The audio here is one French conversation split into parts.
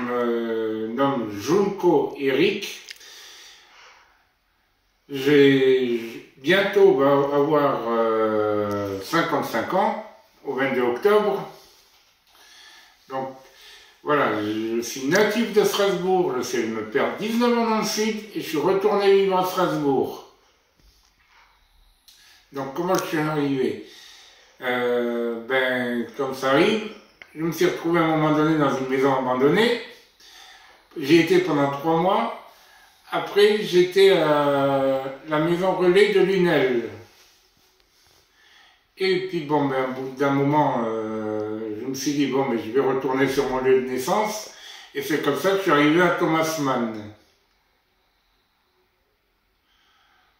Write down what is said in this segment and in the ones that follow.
me nomme Junko Eric. J'ai bientôt avoir 55 ans, au 22 octobre. Donc voilà, je suis natif de Strasbourg, je sais me perdre 19 ans dans le sud et je suis retourné vivre à Strasbourg. Donc comment je suis arrivé? Comme ça arrive, je me suis retrouvé à un moment donné dans une maison abandonnée. J'ai été pendant 3 mois. Après, j'étais à la maison relais de Lunel. Et puis bon, au bout d'un moment, je me suis dit, bon, mais je vais retourner sur mon lieu de naissance. Et c'est comme ça que je suis arrivé à Thomas Mann.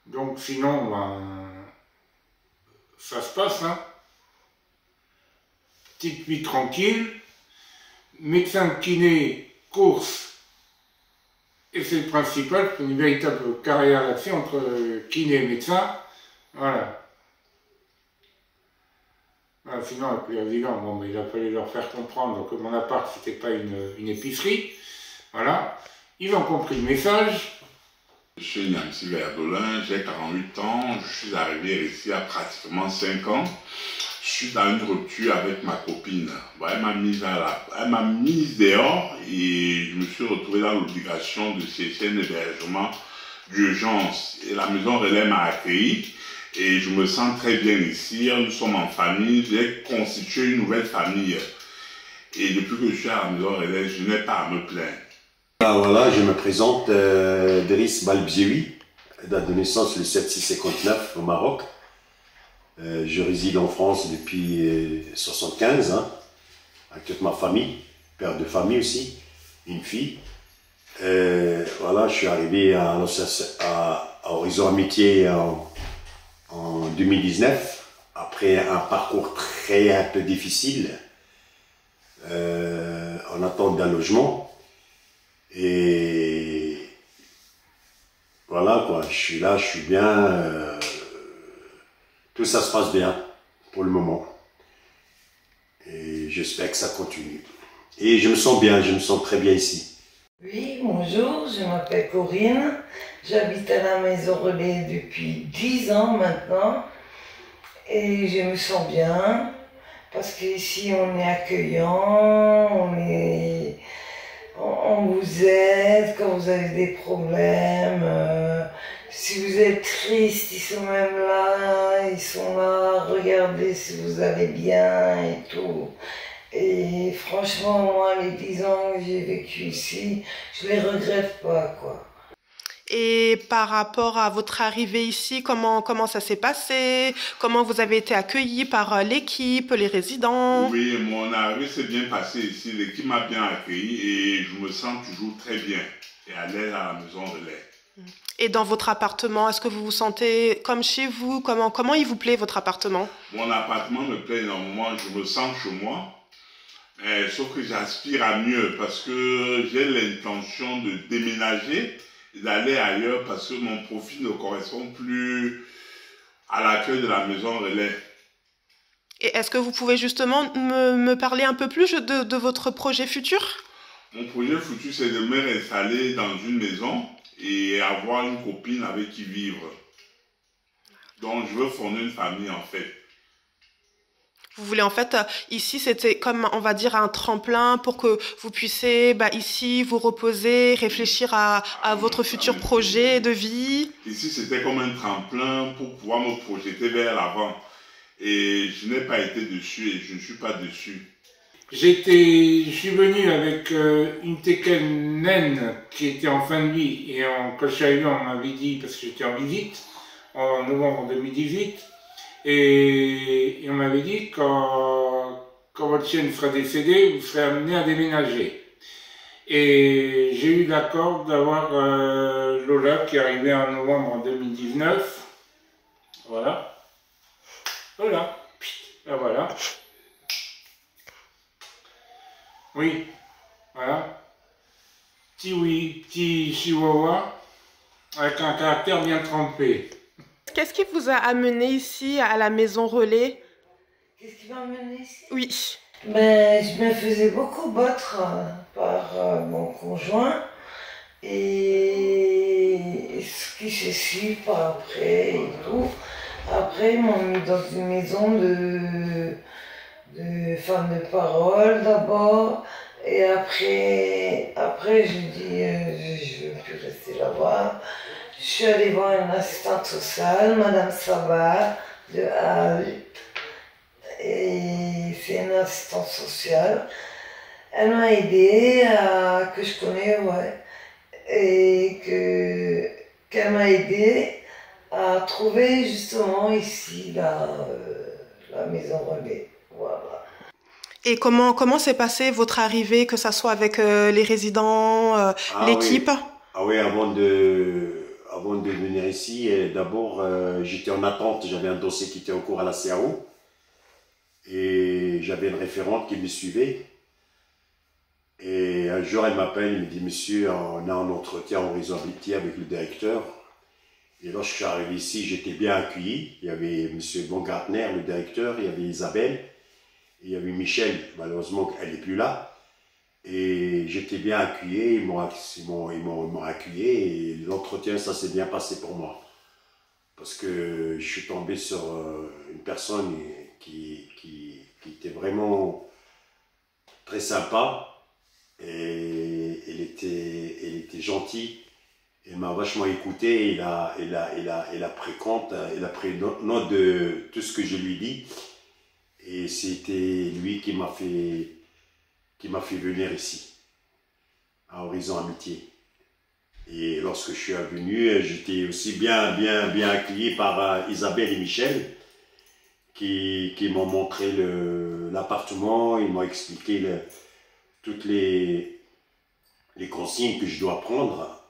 Donc sinon, ça se passe, hein. Petite vie tranquille, médecin kiné, course, et c'est le principal, c'est une véritable carrière là-dessus entre kiné et médecin, voilà. Sinon, avec les résidents, bon, mais il a fallu leur faire comprendre que mon appart, c'était pas une épicerie, voilà. Ils ont compris le message. Je suis Nancy Verdolin, j'ai 48 ans, je suis arrivé ici à pratiquement 5 ans. Je suis dans une rupture avec ma copine. Bon, elle m'a mise dehors et je me suis retrouvé dans l'obligation de chercher un hébergement d'urgence. Et la maison relais m'a accueilli et je me sens très bien ici. Nous sommes en famille, j'ai constitué une nouvelle famille. Et depuis que je suis à la maison relais, je n'ai pas à me plaindre. Voilà, je me présente, Driss Balbzioui, date de naissance le 7-6-59 au Maroc. Je réside en France depuis 75, hein, avec toute ma famille, père de famille aussi, une fille. Voilà, je suis arrivé à Horizon Amitié en 2019, après un parcours un peu difficile, en attente d'un logement. Et voilà quoi, je suis là, je suis bien, tout ça se passe bien pour le moment. Et j'espère que ça continue. Et je me sens bien, je me sens très bien ici. Oui, bonjour, je m'appelle Corinne, j'habite à la maison relais depuis 10 ans maintenant. Et je me sens bien, parce qu'ici on est accueillant, on vous aide quand vous avez des problèmes. Si vous êtes triste, ils sont même là, ils sont là, regardez si vous allez bien et tout. Et franchement, moi, les 10 ans que j'ai vécu ici, je les regrette pas, quoi. Et par rapport à votre arrivée ici, comment ça s'est passé? Comment vous avez été accueillis par l'équipe, les résidents? Oui, mon arrivée s'est bien passée ici. L'équipe m'a bien accueilli et je me sens toujours très bien et à l'aise à la maison relais. Et dans votre appartement, est-ce que vous vous sentez comme chez vous? Comment il vous plaît, votre appartement? Mon appartement me plaît énormément, je me sens chez moi. Sauf que j'aspire à mieux parce que j'ai l'intention de déménager, d'aller ailleurs parce que mon profil ne correspond plus à l'accueil de la maison relais. Et est-ce que vous pouvez justement me parler un peu plus de votre projet futur? Mon projet futur, c'est de me réinstaller dans une maison et avoir une copine avec qui vivre. Donc, je veux fonder une famille en fait. Vous voulez en fait, ici c'était comme on va dire un tremplin pour que vous puissiez ici vous reposer, réfléchir à votre futur projet de vie. Ici c'était comme un tremplin pour pouvoir me projeter vers l'avant. Et je n'ai pas été dessus et je ne suis pas dessus. Je suis venu avec une Tekken naine qui était en fin de vie et quand je suis arrivé on m'avait dit, parce que j'étais en visite en novembre 2018, et on m'avait dit quand votre chienne sera décédée, vous serez amené à déménager. Et j'ai eu l'accord d'avoir Lola qui est arrivée en novembre 2019. Voilà. Voilà. Là voilà. Oui, voilà. Petit chihuahua avec un caractère bien trempé. Qu'est-ce qui vous a amené ici à la maison relais? Qu'est-ce qui m'a amené ici? Oui. Ben, je me faisais beaucoup battre par par mon conjoint. Et ce qui se suit par après et tout. Après, ils m'ont mis dans une maison de femmes de parole d'abord. Et après j'ai dit je ne veux plus rester là-bas. Je suis allée voir une assistante sociale, Madame Sabat de Halle. Et c'est une assistante sociale. Elle m'a aidée que je connais, ouais. Et qu'elle m'a aidée à trouver justement ici la maison relais. Voilà. Et comment s'est passée votre arrivée, que ça soit avec les résidents, l'équipe? Oui. Ah oui, avant de venir ici, d'abord j'étais en attente, j'avais un dossier qui était en cours à la CAO et j'avais une référente qui me suivait. Et un jour, elle m'appelle, elle me dit, monsieur, on a un entretien en réseauabilité avec le directeur. Et lorsque je suis arrivé ici, j'étais bien accueilli. Il y avait monsieur Baumgartner, le directeur, il y avait Isabelle, et il y avait Michel. Malheureusement, elle n'est plus là. Et j'étais bien accueilli, ils m'ont accueilli et l'entretien, ça s'est bien passé pour moi. Parce que je suis tombé sur une personne qui était vraiment très sympa. Et elle était gentille, elle m'a vachement écouté, elle a pris compte, elle a pris note de tout ce que je lui dis. Et c'était lui qui m'a fait venir ici, à Horizon Amitié. Et lorsque je suis venu, j'étais aussi bien accueilli par Isabelle et Michel, qui m'ont montré l'appartement, ils m'ont expliqué toutes les consignes que je dois prendre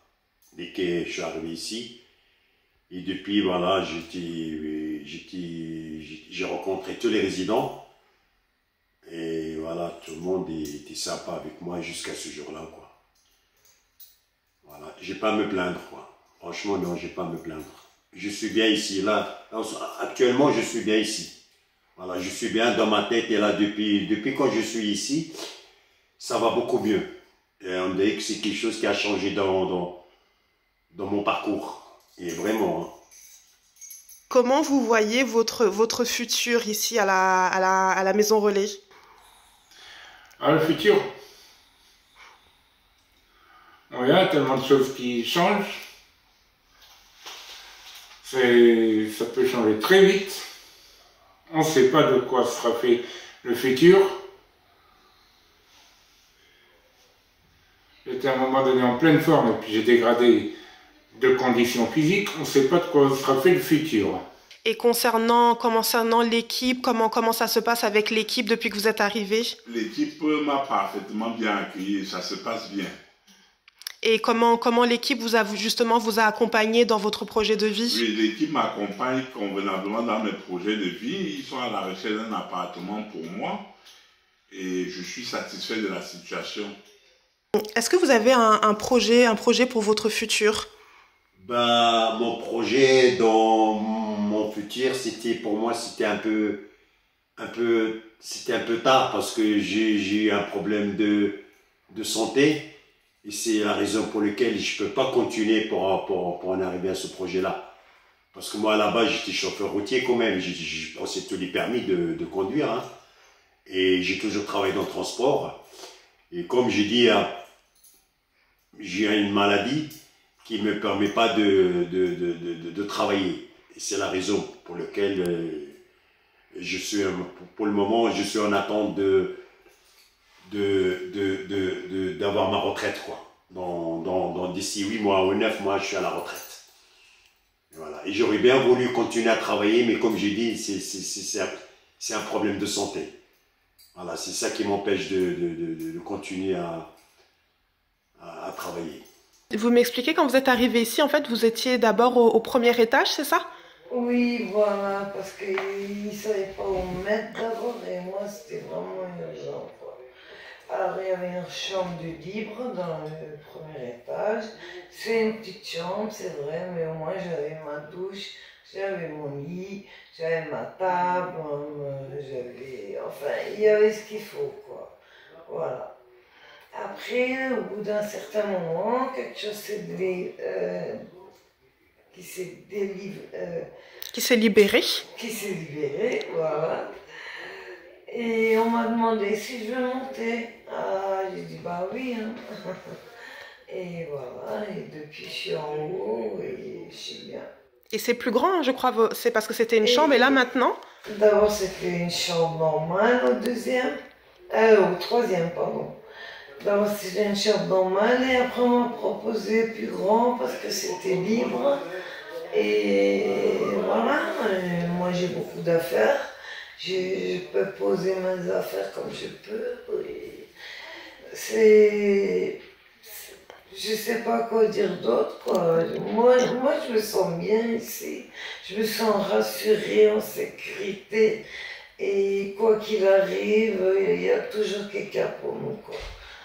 dès que je suis arrivé ici. Et depuis, voilà, j'ai rencontré tous les résidents. Et voilà, tout le monde était sympa avec moi jusqu'à ce jour-là, quoi. Voilà, j'ai pas à me plaindre, quoi. Franchement, non, j'ai pas à me plaindre. Je suis bien ici, là. Actuellement, je suis bien ici. Voilà, je suis bien dans ma tête. Et là, depuis quand je suis ici, ça va beaucoup mieux. Et on dirait que c'est quelque chose qui a changé dans mon parcours. Et vraiment. Hein. Comment vous voyez votre futur ici à la Maison Relais? Le futur, il y a tellement de choses qui changent. Ça peut changer très vite. On ne sait pas de quoi sera fait le futur. J'étais à un moment donné en pleine forme et puis j'ai dégradé de conditions physiques. On ne sait pas de quoi sera fait le futur. Et concernant l'équipe, comment ça se passe avec l'équipe depuis que vous êtes arrivé? L'équipe m'a parfaitement bien accueilli, ça se passe bien. Et comment l'équipe vous a accompagné dans votre projet de vie? Oui, l'équipe m'accompagne convenablement dans mes projets de vie. Ils sont à la recherche d'un appartement pour moi et je suis satisfait de la situation. Est-ce que vous avez un projet pour votre futur? Mon projet dans mon futur, pour moi, c'était un peu tard parce que j'ai eu un problème de santé. Et c'est la raison pour laquelle je ne peux pas continuer pour en arriver à ce projet-là. Parce que moi, là-bas, j'étais chauffeur routier quand même. J'ai passé tous les permis de conduire. Hein. Et j'ai toujours travaillé dans le transport. Et comme j'ai dit, j'ai une maladie qui ne me permet pas de travailler. Et c'est la raison pour laquelle pour le moment, je suis en attente d'avoir ma retraite, quoi. D'ici 8 mois ou 9 mois, je suis à la retraite. Et voilà. Et j'aurais bien voulu continuer à travailler, mais comme j'ai dit, c'est un problème de santé. Voilà, c'est ça qui m'empêche de continuer à travailler. Vous m'expliquez, quand vous êtes arrivé ici, en fait, vous étiez d'abord au premier étage, c'est ça? Oui, voilà, parce qu'ils ne savaient pas où me mettre d'abord, et moi, c'était vraiment urgent, quoi. Alors, il y avait une chambre de libre dans le premier étage. C'est une petite chambre, c'est vrai, mais au moins, j'avais ma douche, j'avais mon lit, j'avais ma table, enfin, il y avait ce qu'il faut, quoi. Voilà. Après, au bout d'un certain moment, quelque chose Qui s'est libéré. qui s'est libéré, voilà. Et on m'a demandé si je veux monter. Ah, j'ai dit bah oui. Hein. Et voilà, et depuis je suis en haut et je suis bien. Et c'est plus grand, hein, je crois. C'est parce que c'était une chambre et là maintenant? D'abord c'était une chambre normale au troisième, pardon. D'abord c'était une chambre normale et après on m'a proposé plus grand parce que c'était libre. Et voilà, moi j'ai beaucoup d'affaires. Je peux poser mes affaires comme je peux. Et je sais pas quoi dire d'autre, quoi. Moi, je me sens bien ici. Je me sens rassurée, en sécurité. Et quoi qu'il arrive, il y a toujours quelqu'un pour nous, quoi.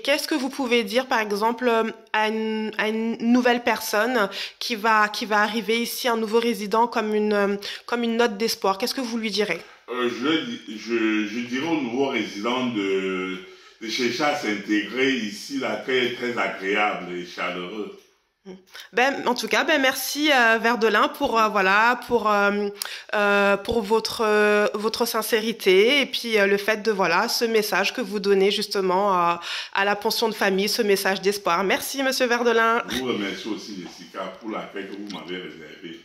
Qu'est-ce que vous pouvez dire, par exemple, à une nouvelle personne qui va arriver ici, un nouveau résident, comme une note d'espoir? Qu'est-ce que vous lui direz? Je dirais aux nouveaux résidents de chercher à s'intégrer ici. L'accueil est très agréable et chaleureux. En tout cas, merci Verdelin pour votre sincérité et puis le fait de ce message que vous donnez justement à la pension de famille, ce message d'espoir. Merci Monsieur Verdelin. Je vous remercie aussi Jessica pour l'accueil que vous m'avez réservé.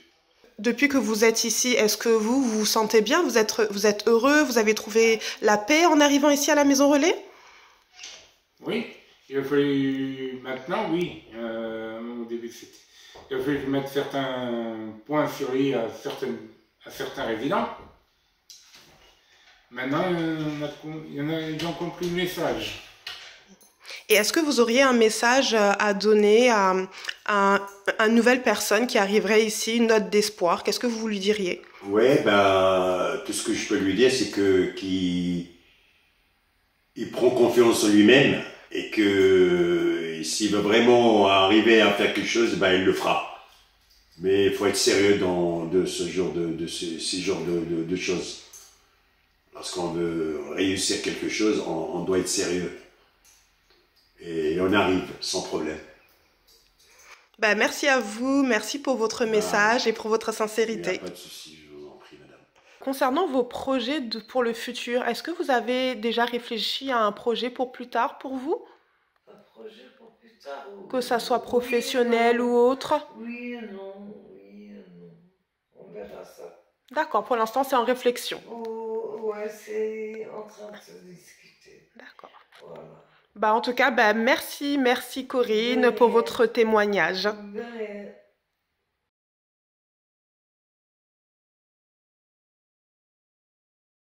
Depuis que vous êtes ici, est-ce que vous vous sentez bien? Vous êtes heureux? Vous avez trouvé la paix en arrivant ici à la Maison Relais? Oui, il a fallu maintenant, oui. Au début, il a fallu mettre certains points sur i à certains résidents. Maintenant, ils ont compris le message. Et est-ce que vous auriez un message à donner à une nouvelle personne qui arriverait ici, une note d'espoir? Qu'est-ce que vous lui diriez? Ouais, tout ce que je peux lui dire, c'est qu'il prend confiance en lui-même et que s'il veut vraiment arriver à faire quelque chose, il le fera. Mais il faut être sérieux de ce genre de choses. Lorsqu'on veut réussir quelque chose, on doit être sérieux. Et on arrive sans problème. Merci à vous, merci pour votre message et pour votre sincérité. Il n'y a pas de souci, je vous en prie, madame. Concernant vos projets pour le futur, est-ce que vous avez déjà réfléchi à un projet pour plus tard pour vous? Un projet pour plus tard? Que ça soit professionnel ou autre? Oui et non, oui et non. On verra ça. D'accord, pour l'instant c'est en réflexion. Ouais, c'est en train de se discuter. D'accord. Voilà. En tout cas, merci Corinne pour votre témoignage.